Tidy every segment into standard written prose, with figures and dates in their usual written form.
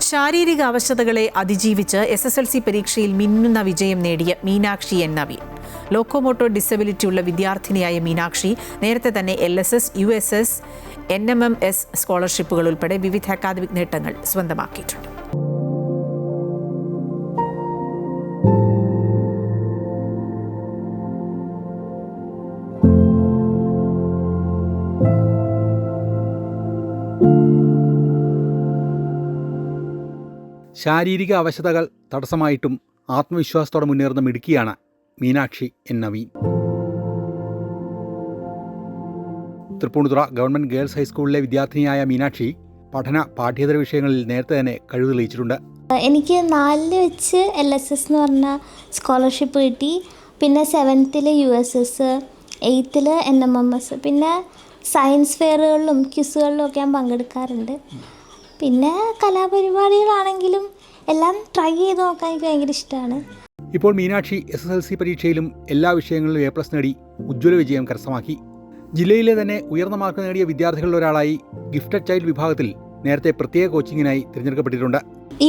ശാരീരിക അവശതകളെ അതിജീവിച്ച് SSLC പരീക്ഷയിൽ മിന്നുന്ന വിജയം നേടിയ Meenakshi N. Naveen. Locomotor disability ഉള്ള വിദ്യാർത്ഥിനിയായ മീനാക്ഷി നേരത്തെ തന്നെ LSS, USS, NMMS സ്കോളർഷിപ്പുകൾ ഉൾപ്പെടെ വിവിധ അക്കാദമിക് നേട്ടങ്ങൾ സ്വന്തമാക്കിയിട്ടുണ്ട്. ശാരീരിക അവശതകൾ തടസ്സമായിട്ടും ആത്മവിശ്വാസത്തോടെ മുന്നേറുന്ന മിടുക്കിയാണ് Meenakshi N. Naveen. Tripunithura government girls ഹൈസ്കൂളിലെ വിദ്യാർത്ഥിനിയായ മീനാക്ഷി പാഠ്യേതര വിഷയങ്ങളിൽ നേരത്തെ തന്നെ കഴിവ് തെളിയിച്ചിട്ടുണ്ട്. എനിക്ക് 4 വെച്ച് LSS എന്ന് പറഞ്ഞ സ്കോളർഷിപ്പ് കിട്ടി. പിന്നെ 7th USS, 8th NMMS. പിന്നെ സയൻസ് ഫെയറുകളിലും ക്വിസുകളിലും ഒക്കെ ഞാൻ പങ്കെടുക്കാറുണ്ട്. പിന്നെ കലാപരിപാടികളാണെങ്കിലും എല്ലാം ട്രൈ ചെയ്ത് നോക്കാൻ എനിക്ക് ഭയങ്കര ഇഷ്ടമാണ്. ഇപ്പോൾ മീനാക്ഷി SSLC പരീക്ഷയിലും എല്ലാ വിഷയങ്ങളിലും A+ നേടി ഉജ്ജ്വല വിജയം കരസ്ഥമാക്കി. ജില്ലയിലെ തന്നെ ഉയർന്ന മാർക്ക് നേടിയ വിദ്യാർത്ഥികളിൽ ഒരാളായി ഗിഫ്റ്റഡ് ചൈൽഡ് വിഭാഗത്തിൽ നേരത്തെ പ്രത്യേക കോച്ചിങ്ങിനായി തിരഞ്ഞെടുക്കപ്പെട്ടിട്ടുണ്ട്.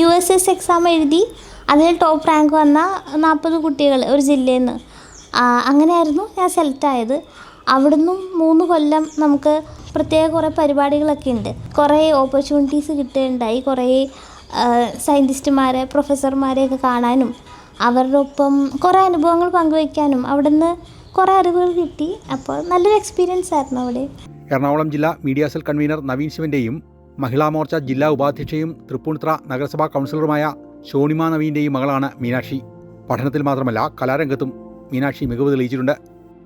USS എക്സാം എഴുതി അതിൽ ടോപ്പ് റാങ്ക് വന്ന 40 കുട്ടികൾ ഒരു ജില്ലയിൽ നിന്ന്, അങ്ങനെയായിരുന്നു ഞാൻ സെലക്ട് ആയത്. അവിടുന്നും 3 കൊല്ലം നമുക്ക് പ്രത്യേക കുറേ പരിപാടികളൊക്കെ ഉണ്ട്. കുറേ ഓപ്പർച്യൂണിറ്റീസ് കിട്ടുകയുണ്ടായി. കുറേ സയൻറ്റിസ്റ്റുമാരെ, പ്രൊഫസർമാരെയൊക്കെ കാണാനും അവരുടെ ഒപ്പം കുറേ അനുഭവങ്ങൾ പങ്കുവയ്ക്കാനും അവിടുന്ന് കുറേ അറിവുകൾ കിട്ടി. അപ്പോൾ നല്ലൊരു എക്സ്പീരിയൻസ് ആയിരുന്നു അവിടെ. എറണാകുളം ജില്ലാ media cell convener Naveen ശിവൻ്റെയും Mahila Morcha ജില്ലാ ഉപാധ്യക്ഷയും തൃപ്പൂണിത്തുറ നഗരസഭാ കൗൺസിലറുമായ ഷോണിമ നവീൻ്റെയും മകളാണ് മീനാക്ഷി. പഠനത്തിൽ മാത്രമല്ല കലാരംഗത്തും മീനാക്ഷി മികവ് തെളിയിച്ചിട്ടുണ്ട്.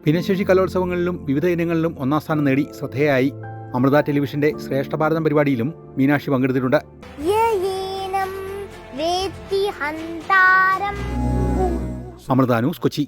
ഭിന്നശേഷി കലോത്സവങ്ങളിലും വിവിധ ഇനങ്ങളിലും 1ാം സ്ഥാനം നേടി ശ്രദ്ധേയായി. അമൃത ടെലിവിഷന്റെ ശ്രേഷ്ഠ ഭാരതം പരിപാടിയിലും മീനാക്ഷി പങ്കെടുത്തിട്ടുണ്ട്. അമൃത ന്യൂസ്, കൊച്ചി.